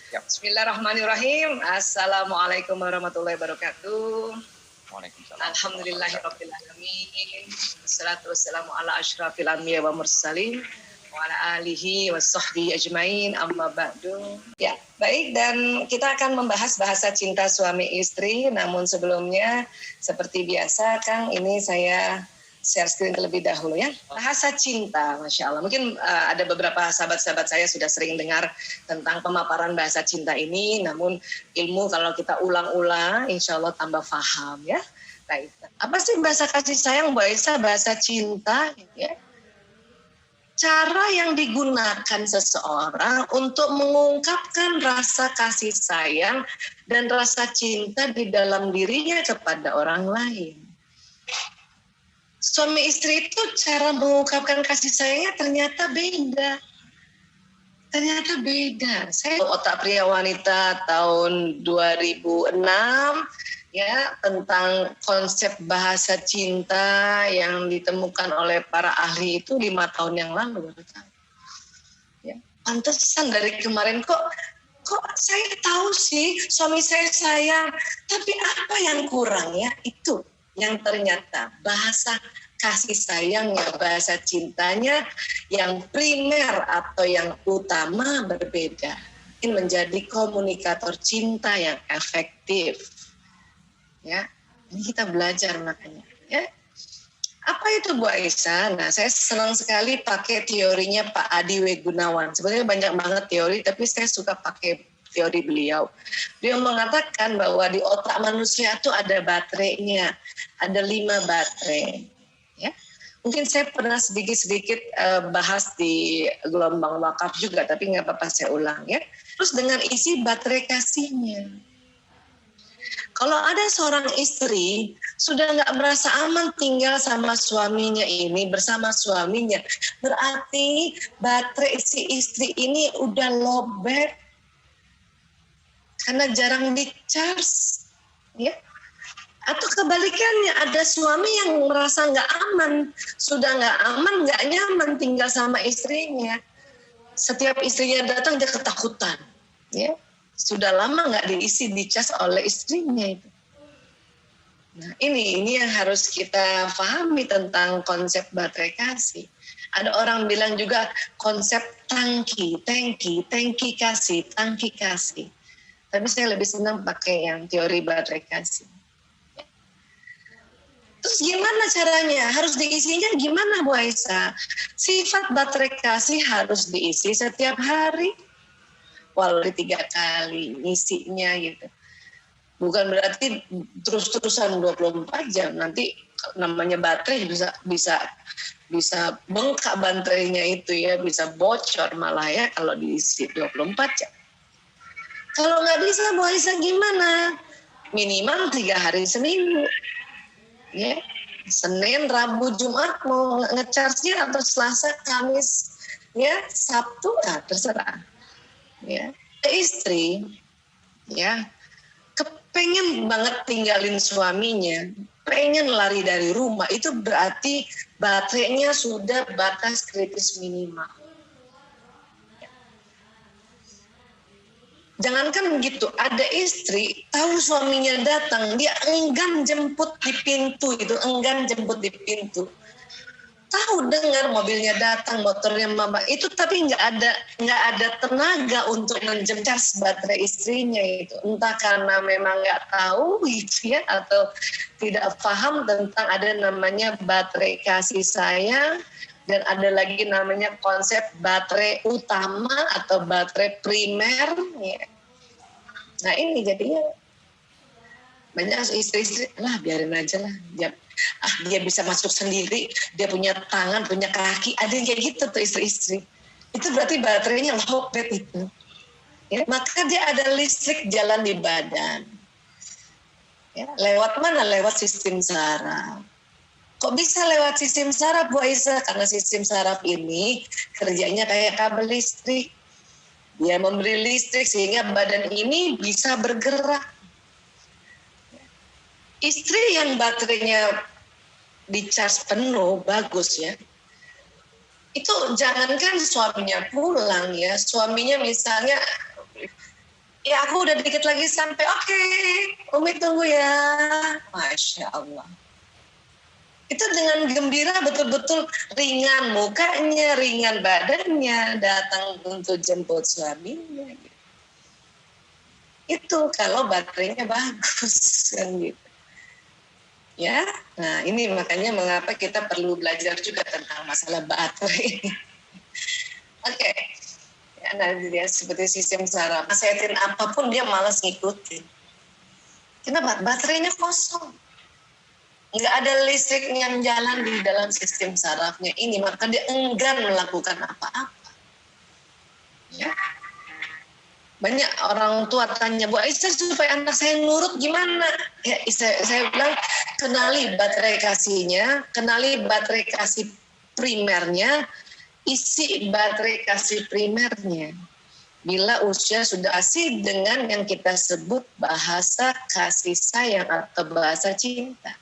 Ya. Bismillahirrahmanirrahim. Assalamualaikum warahmatullahi wabarakatuh. Waalaikumsalam. Alhamdulillahirabbil alamin. Wassalatu wassalamu ala asyrafil anbiya wa mursalin wa ala alihi washabbihi ajmain. Amma ba'du. Ya, baik, dan kita akan membahas bahasa cinta suami istri. Namun sebelumnya seperti biasa Kang, ini saya share screen terlebih dahulu ya. Bahasa cinta, Masya Allah. Mungkin ada beberapa sahabat-sahabat saya sudah sering dengar tentang pemaparan bahasa cinta ini. Namun ilmu kalau kita ulang-ulang, insya Allah tambah paham ya. Baik. Apa sih bahasa kasih sayang, Bu Aisyah? Bahasa cinta ya. Cara yang digunakan seseorang untuk mengungkapkan rasa kasih sayang dan rasa cinta di dalam dirinya kepada orang lain. Suami istri itu cara mengungkapkan kasih sayangnya ternyata beda. Ternyata beda. Saya Otak Pria Wanita tahun 2006 ya, tentang konsep bahasa cinta yang ditemukan oleh para ahli itu 5 tahun yang lalu. Ya, pantesan dari kemarin kok saya tahu sih suami saya sayang, tapi apa yang kurang ya? Itu yang ternyata bahasa kasih sayangnya, bahasa cintanya yang primer atau yang utama berbeda. Ini menjadi komunikator cinta yang efektif. Ya, ini kita belajar makanya. Ya, apa itu Bu Aisyah? Nah, saya senang sekali pakai teorinya Pak Adi W. Gunawan. Sebenarnya banyak banget teori, tapi saya suka pakai teori beliau. Beliau mengatakan bahwa di otak manusia itu ada baterainya, ada 5 baterai. Ya, mungkin saya pernah sedikit-sedikit bahas di gelombang wakaf juga, tapi nggak apa-apa saya ulang ya. Terus dengan isi baterai kasihnya. Kalau ada seorang istri sudah nggak merasa aman tinggal sama suaminya ini, bersama suaminya, berarti baterai si istri ini udah lowbat karena jarang di-charge, ya. Atau kebalikannya, ada suami yang merasa nggak aman, sudah nggak aman, nggak nyaman tinggal sama istrinya. Setiap istrinya datang dia ketakutan, ya. Sudah lama nggak diisi, di-charge oleh istrinya itu. Nah, ini yang harus kita pahami tentang konsep baterai kasih. Ada orang bilang juga konsep tangki kasih, tangki kasih. Tapi saya lebih senang pakai yang teori baterai kasih. Terus gimana caranya? Harus diisinya gimana Bu Aisyah? Sifat baterai kasih harus diisi setiap hari. Walau 3 kali ngisinya gitu. Bukan berarti terus-terusan 24 jam. Nanti namanya baterai bisa bengkak baterainya itu ya, bisa bocor malah ya kalau diisi 24 jam. Kalau nggak bisa, Bu Aisyah gimana? Minimal 3 hari seminggu. Ya, Senin, Rabu, Jumat mau ngecharge-nya atau Selasa, Kamis, ya, Sabtu, nah terserah. Ya, istri, ya, kepengen banget tinggalin suaminya, pengen lari dari rumah, itu berarti baterainya sudah batas kritis minimal. Jangankan begitu, ada istri tahu suaminya datang, dia enggan jemput di pintu itu, Tahu dengar mobilnya datang, motornya mama itu, tapi nggak ada tenaga untuk menjemput baterai istrinya itu. Entah karena memang nggak tahu gitu ya, atau tidak paham tentang ada namanya baterai kasih sayang. Dan ada lagi namanya konsep baterai utama atau baterai primer. Ya. Nah ini jadinya banyak istri-istri, lah biarin aja lah. Dia bisa masuk sendiri, dia punya tangan, punya kaki. Ada yang kayak gitu tuh istri-istri. Itu berarti baterainya lowbat itu. Ya, maka dia ada listrik jalan di badan. Ya, lewat mana? Lewat sistem saraf. Kok bisa lewat sistem saraf, Bu Aisyah? Karena sistem saraf ini kerjanya kayak kabel listrik. Dia memberi listrik sehingga badan ini bisa bergerak. Istri yang baterainya di-charge penuh, bagus ya. Itu jangankan suaminya pulang ya, suaminya misalnya Ya aku udah dikit lagi sampai, oke, Umi tunggu ya. Masya Allah. Itu dengan gembira betul-betul ringan mukanya, ringan badannya, datang untuk jemput suaminya. Itu kalau baterainya bagus kan gitu. Ya, nah ini makanya mengapa kita perlu belajar juga tentang masalah baterai. Oke. Ya, nah dia seperti sistem saraf. Nasihatin apapun dia malas ngikutin. Kenapa? Baterainya kosong. Nggak ada listrik yang jalan di dalam sistem sarafnya ini, maka dia enggan melakukan apa-apa. Ya. Banyak orang tua tanya, Bu Aisyah supaya anak saya nurut gimana? Ya, saya bilang, kenali baterai kasihnya, kenali baterai kasih primernya, isi baterai kasih primernya. Bila usia sudah asih dengan yang kita sebut bahasa kasih sayang atau bahasa cinta.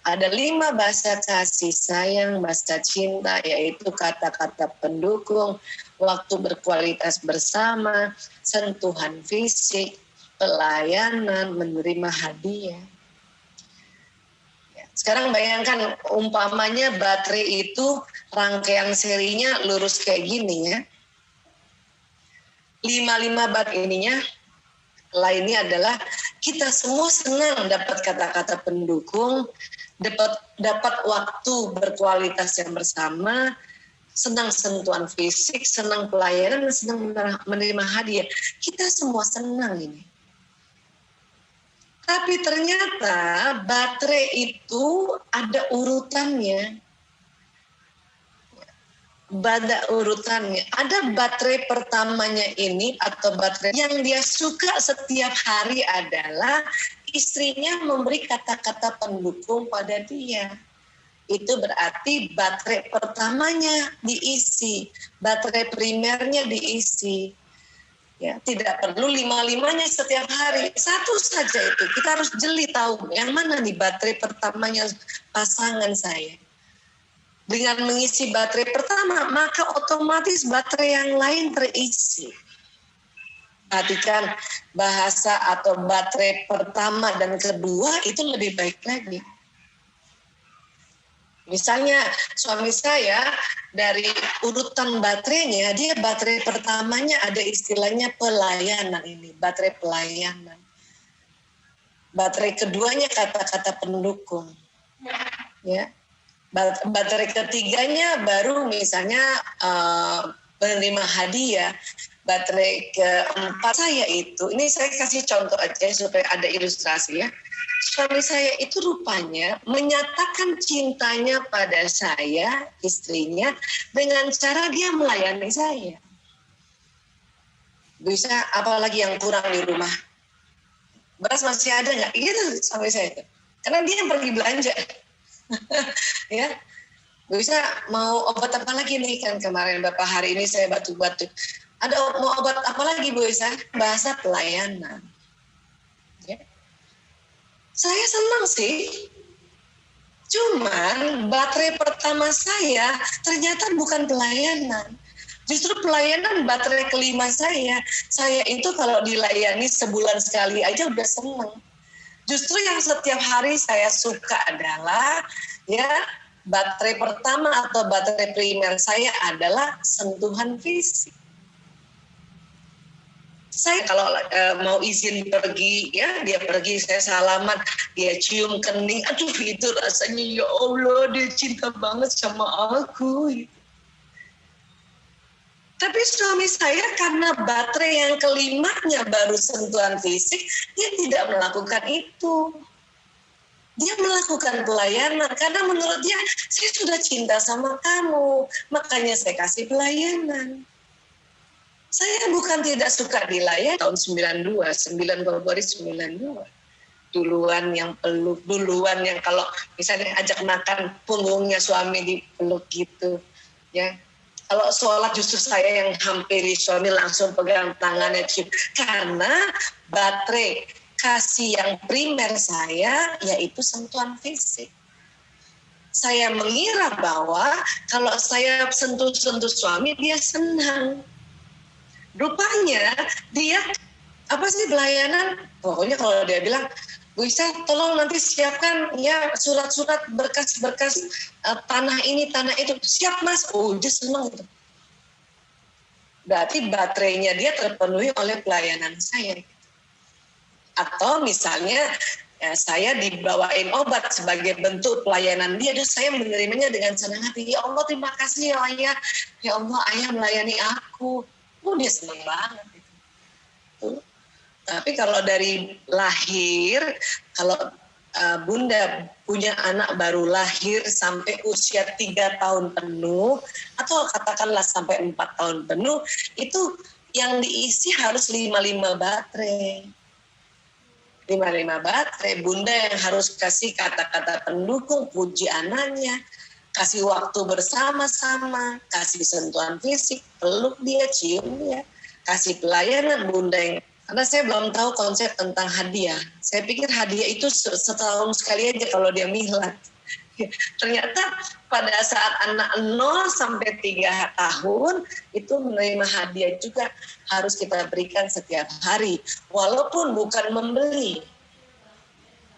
Ada 5 bahasa kasih sayang, bahasa cinta, yaitu kata-kata pendukung, waktu berkualitas bersama, sentuhan fisik, pelayanan, menerima hadiah. Sekarang bayangkan umpamanya baterai itu rangkaian serinya lurus kayak gini ya. 5 bat ininya, lainnya adalah kita semua senang dapat kata-kata pendukung, dapat waktu berkualitas yang bersama, senang sentuhan fisik, senang pelayanan, senang menerima hadiah. Kita semua senang ini. Tapi ternyata baterai itu ada urutannya. Ada baterai pertamanya ini atau baterai yang dia suka setiap hari adalah istrinya memberi kata-kata pendukung pada dia. Itu berarti baterai pertamanya diisi, baterai primernya diisi. Ya, tidak perlu 5-5-nya setiap hari, satu saja itu. Kita harus jeli tahu yang mana nih baterai pertamanya pasangan saya. Dengan mengisi baterai pertama, maka otomatis baterai yang lain terisi. Perhatikan bahasa atau baterai pertama dan kedua itu lebih baik lagi. Misalnya suami saya dari urutan baterainya, dia baterai pertamanya ada istilahnya pelayanan ini, baterai pelayanan. Baterai keduanya kata-kata pendukung. Ya. Baterai ketiganya baru misalnya menerima hadiah. Baterai keempat saya itu, ini saya kasih contoh aja supaya ada ilustrasi ya. Suami saya itu rupanya menyatakan cintanya pada saya, istrinya, dengan cara dia melayani saya. Bisa apalagi yang kurang di rumah. Beras masih ada nggak? Gitu suami saya itu. Karena dia yang pergi belanja. Ya, bisa mau obat apa lagi nih, kan kemarin beberapa hari ini saya batuk-batuk. Ada mau obat apa lagi Bu Isa? Bahasa pelayanan. Ya. Saya senang sih. Cuman baterai pertama saya ternyata bukan pelayanan. Justru pelayanan baterai kelima saya. Saya itu kalau dilayani sebulan sekali aja udah senang. Justru yang setiap hari saya suka adalah ya baterai pertama atau baterai primer saya adalah sentuhan fisik. Saya kalau mau izin pergi, ya dia pergi, saya salaman, dia cium kening, aduh itu rasanya ya Allah dia cinta banget sama aku. Tapi suami saya karena baterai yang kelimanya baru sentuhan fisik, dia tidak melakukan itu. Dia melakukan pelayanan karena menurut dia, saya sudah cinta sama kamu, makanya saya kasih pelayanan. Saya bukan tidak suka dilayani tahun 92, 9 Februari 92. Duluan yang peluk, duluan yang kalau misalnya ajak makan punggungnya suami dipeluk gitu. Ya. Kalau sholat justru saya yang hampiri suami langsung pegang tangannya. Karena baterai kasih yang primer saya yaitu sentuhan fisik. Saya mengira bahwa kalau saya sentuh-sentuh suami dia senang. Rupanya dia Apa sih pelayanan? Pokoknya kalau dia bilang, Bu Isa tolong nanti siapkan ya surat-surat berkas-berkas tanah ini, tanah itu. Siap Mas, dia senang gitu. Berarti baterainya dia terpenuhi oleh pelayanan saya. Atau misalnya ya, saya dibawain obat sebagai bentuk pelayanan dia, dan saya menerimanya dengan senang hati. Ya Allah, terima kasih ya Ayah. Ya Allah, Ayah melayani aku. Dia senang banget. Gitu. Tapi kalau dari lahir, kalau Bunda punya anak baru lahir sampai usia 3 tahun penuh, atau katakanlah sampai 4 tahun penuh, itu yang diisi harus 5 baterai. 5 baterai. Bunda yang harus kasih kata-kata pendukung, puji anaknya, kasih waktu bersama-sama, kasih sentuhan fisik, peluk dia, cium dia, kasih pelayanan. Bunda yang, karena saya belum tahu konsep tentang hadiah. Saya pikir hadiah itu setahun sekali aja kalau dia milad. Ternyata pada saat anak 0 sampai 3 tahun itu menerima hadiah juga harus kita berikan setiap hari. Walaupun bukan membeli.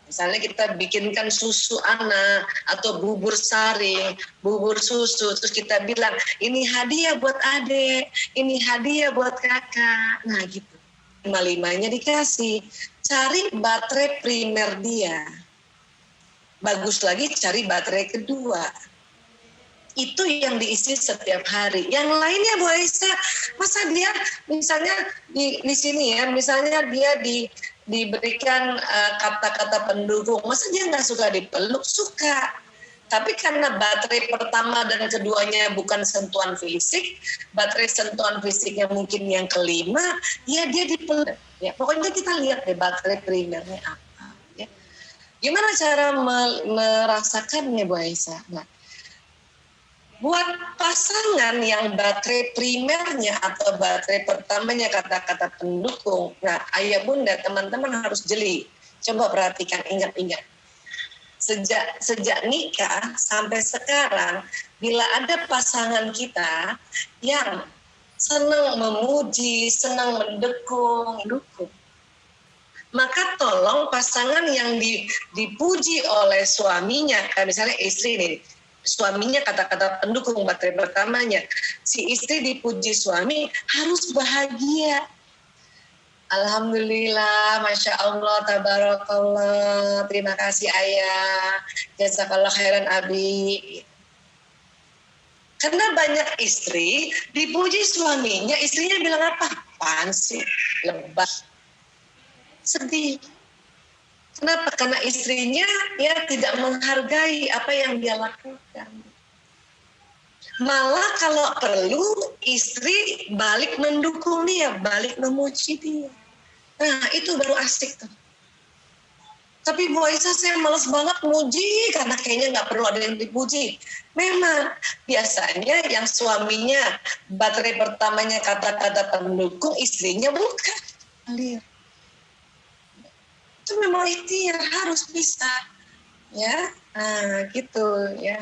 Misalnya kita bikinkan susu anak atau bubur sari, bubur susu, terus kita bilang ini hadiah buat adik, ini hadiah buat kakak. Nah gitu. 5-5-nya dikasih. Cari baterai primer dia. Bagus lagi cari baterai kedua. Itu yang diisi setiap hari. Yang lainnya Bu Aisyah, masa dia misalnya di sini ya, misalnya dia diberikan kata-kata pendukung, masa dia nggak suka dipeluk? Suka. Tapi karena baterai pertama dan keduanya bukan sentuhan fisik, baterai sentuhan fisiknya mungkin yang kelima, ya dia dipeluk. Ya, pokoknya kita lihat deh baterai primernya apa. Ya. Gimana cara merasakannya Bu Aisyah? Nah, buat pasangan yang baterai primernya atau baterai pertamanya kata-kata pendukung, nah ayah bunda teman-teman harus jeli. Coba perhatikan, ingat-ingat. Sejak nikah sampai sekarang, bila ada pasangan kita yang senang memuji, senang mendukung, maka tolong pasangan yang dipuji oleh suaminya, misalnya istri nih, suaminya kata-kata pendukung baterai pertamanya, si istri dipuji suami harus bahagia. Alhamdulillah, Masya Allah, Tabarakallah, terima kasih Ayah, jazakallah khairan Abi. Karena banyak istri dipuji suaminya, istrinya bilang apa? Apaan sih, lebah, sedih. Kenapa? Karena istrinya ya tidak menghargai apa yang dia lakukan. Malah kalau perlu istri balik mendukung dia, balik memuji dia. Nah itu baru asik tuh. Tapi Bu Aisyah saya malas banget muji karena kayaknya nggak perlu ada yang dipuji. Memang biasanya yang suaminya baterai pertamanya kata-kata pendukung, istrinya bukan. Lihat. Itu memang ikhtiar harus bisa. Ya, nah gitu ya.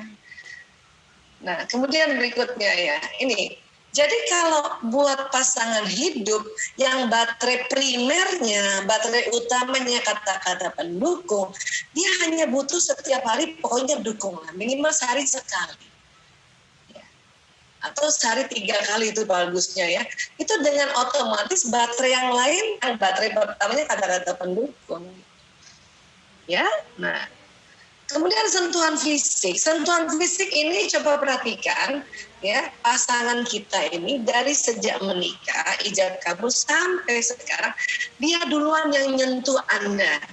Nah kemudian berikutnya ya ini. Jadi kalau buat pasangan hidup yang baterai primernya, baterai utamanya kata-kata pendukung, dia hanya butuh setiap hari pokoknya dukungan, minimal sehari sekali. Ya. Atau sehari 3 kali itu bagusnya ya. Itu dengan otomatis baterai yang lain, yang baterai pertamanya kata-kata pendukung. Ya, nah. Kemudian sentuhan fisik. Sentuhan fisik ini coba perhatikan ya, pasangan kita ini dari sejak menikah, ijab kabul sampai sekarang dia duluan yang nyentuh Anda.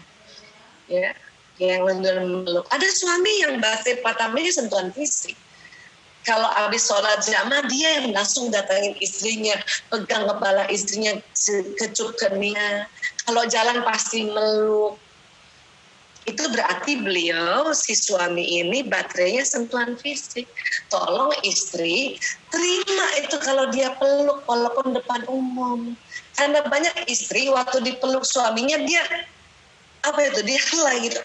Ya, yang meluk. Ada suami yang baterai pertamanya sentuhan fisik. Kalau habis sholat jamaah dia yang langsung datangin istrinya, pegang kepala istrinya, kecup keningnya. Kalau jalan pasti meluk. Itu berarti beliau, si suami ini baterainya sentuhan fisik. Tolong istri, terima itu kalau dia peluk walaupun depan umum. Karena banyak istri waktu dipeluk suaminya dia, dia helai gitu.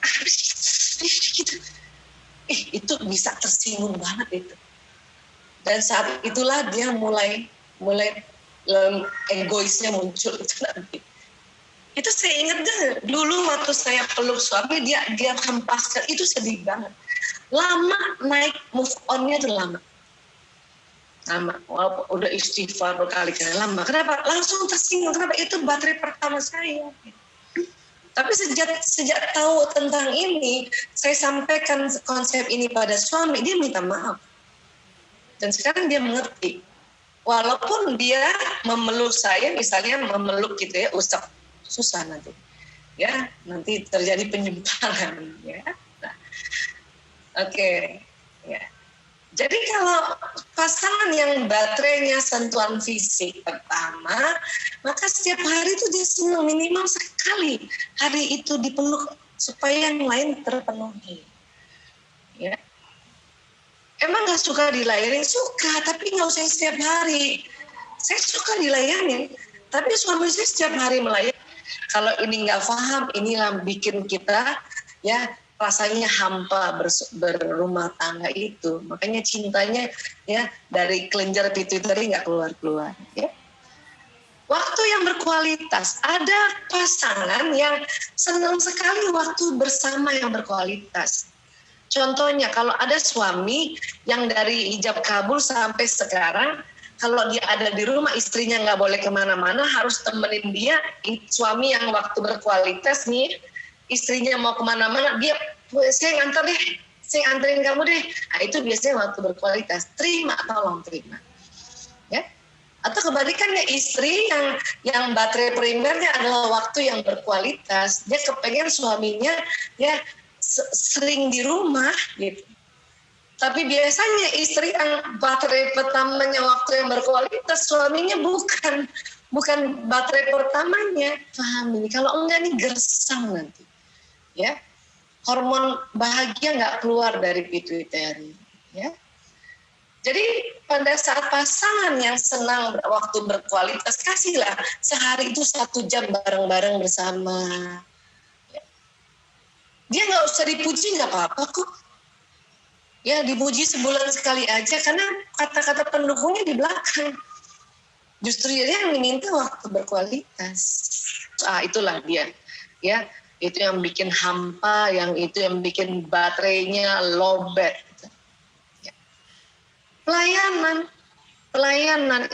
Gitu. Itu bisa tersinggung banget itu. Dan saat itulah dia mulai egoisnya muncul itu nanti. Itu saya ingat dulu waktu saya peluk suami, dia hempaskan, itu sedih banget. Lama naik move on-nya tuh lama. Walaupun udah istighfar berkali-kali lama. Kenapa? Langsung tersinggung. Kenapa? Itu baterai pertama saya. Tapi sejak tahu tentang ini, saya sampaikan konsep ini pada suami, dia minta maaf. Dan sekarang dia mengerti. Walaupun dia memeluk saya, misalnya memeluk gitu ya, usap, susah nanti. Ya, nanti terjadi penyimpangan. Ya. Nah, oke. Ya. Jadi kalau pasangan yang baterainya sentuhan fisik pertama, maka setiap hari itu dia senang minimal sekali hari itu dipeluk supaya yang lain terpenuhi. Ya. Emang gak suka dilayanin? Suka, tapi gak usah setiap hari. Saya suka dilayani, tapi suami saya setiap hari melayani. Kalau ini gak paham, inilah bikin kita ya rasanya hampa berumah tangga itu. Makanya cintanya ya dari kelenjar pituitari nggak keluar-keluar. Ya. Waktu yang berkualitas. Ada pasangan yang senang sekali waktu bersama yang berkualitas. Contohnya kalau ada suami yang dari ijab kabul sampai sekarang, kalau dia ada di rumah istrinya nggak boleh kemana-mana, harus temenin dia. Suami yang waktu berkualitas nih, istrinya mau kemana-mana, dia, saya nganter deh, saya anterin kamu deh. Nah, itu biasanya waktu berkualitas. Terima, tolong terima. Ya. Atau kebalikannya istri yang baterai primernya adalah waktu yang berkualitas. Dia kepengen suaminya ya sering di rumah gitu. Tapi biasanya istri yang baterai pertamanya waktu yang berkualitas, suaminya bukan baterai pertamanya. Paham ini? Kalau enggak nih gersang nanti. Ya, hormon bahagia nggak keluar dari pituitari. Ya, jadi pada saat pasangan yang senang waktu berkualitas, kasihlah sehari itu 1 jam bareng-bareng bersama. Ya. Dia nggak usah dipuji nggak apa-apa kok. Ya dipuji sebulan sekali aja karena kata-kata pendukungnya di belakang. Justru dia yang meminta waktu berkualitas. Itulah dia. Ya. Itu yang bikin hampa, yang itu yang bikin baterainya lowbat. Ya. Pelayanan,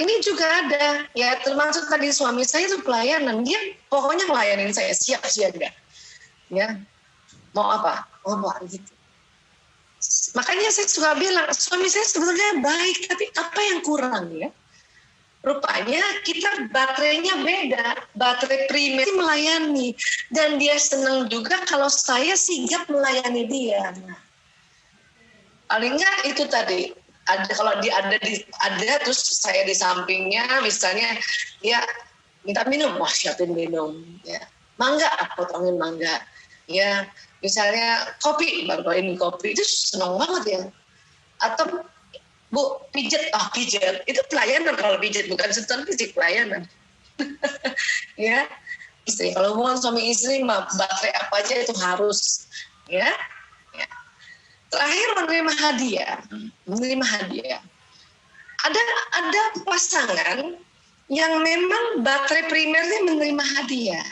ini juga ada, ya termasuk tadi suami saya itu pelayanan, dia pokoknya melayanin saya, siap siaga, ya mau apa gitu. Makanya saya suka bilang, suami saya sebetulnya baik, tapi apa yang kurang ya? Rupanya kita baterainya beda, baterai primer melayani, dan dia senang juga kalau saya sigap melayani dia. Nah, paling nggak itu tadi, kalau dia ada terus saya di sampingnya, misalnya dia minta minum, wah siapin minum, ya mangga, aku potongin mangga, ya misalnya kopi, bawain kopi, itu senang banget ya. Atau Bu, pijet, pijet. Itu pelayanan kalau pijet, bukan sentuhan fisik, pelayanan. Ya, istri. Kalau hubungan suami istri, baterai apa aja itu harus. Ya. Terakhir menerima hadiah. Ada pasangan yang memang baterai primernya menerima hadiah.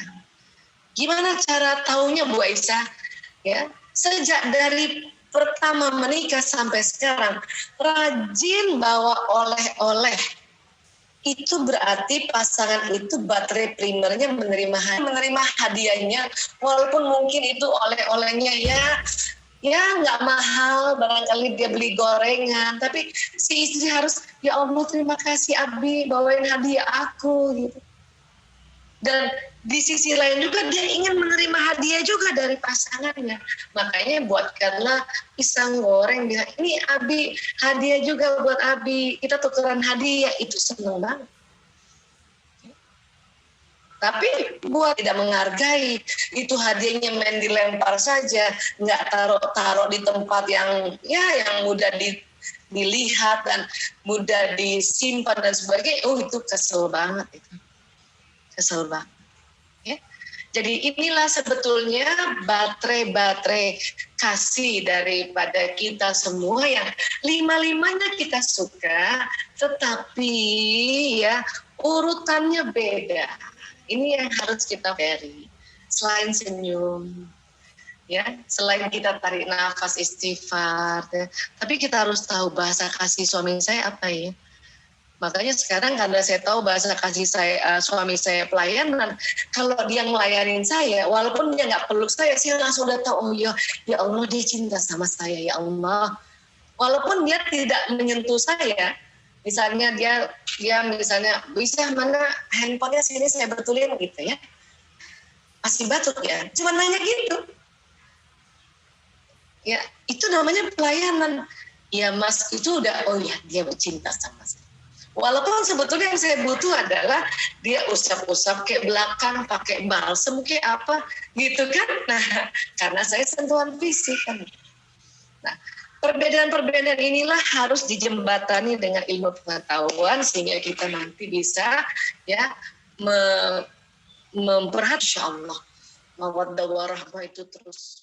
Gimana cara taunya Bu Aisyah? Ya, sejak dari pertama menikah sampai sekarang rajin bawa oleh-oleh, itu berarti pasangan itu baterai primernya menerima hadiahnya, walaupun mungkin itu oleh-olehnya ya nggak mahal, barangkali dia beli gorengan, tapi si istri harus, ya Allah terima kasih Abi bawain hadiah aku gitu. Dan di sisi lain juga dia ingin menerima hadiah juga dari pasangannya. Makanya buatkanlah pisang goreng, bilang ini Abi, hadiah juga buat Abi, kita tukeran hadiah, itu seneng banget. Tapi buat tidak menghargai, itu hadiahnya main dilempar saja, nggak taruh di tempat yang mudah dilihat dan mudah disimpan dan sebagainya. Itu kesel banget itu. Kesel banget. Ya. Jadi inilah sebetulnya baterai kasih daripada kita semua yang 5-5-nya kita suka, tetapi ya urutannya beda. Ini yang harus kita beri. Selain senyum, ya, selain kita tarik nafas istighfar, ya, tapi kita harus tahu bahasa kasih suami saya apa ya. Makanya sekarang karena saya tahu bahasa kasih saya, suami saya pelayanan, kalau dia ngelayanin saya, walaupun dia nggak peluk saya langsung udah tahu, oh ya, ya Allah dia cinta sama saya, ya Allah. Walaupun dia tidak menyentuh saya, misalnya dia misalnya bisa mana handphonenya sini saya betulin gitu ya, masih batuk ya, cuma nanya gitu. Ya, itu namanya pelayanan. Ya Mas, itu udah, oh ya dia cinta sama saya. Walaupun sebetulnya yang saya butuh adalah dia usap-usap kayak belakang, pakai balsem kayak apa gitu kan. Nah, karena saya sentuhan fisik kan. Nah, perbedaan-perbedaan inilah harus dijembatani dengan ilmu pengetahuan sehingga kita nanti bisa ya memperhatikan Allah. Mawaddah warahmah itu terus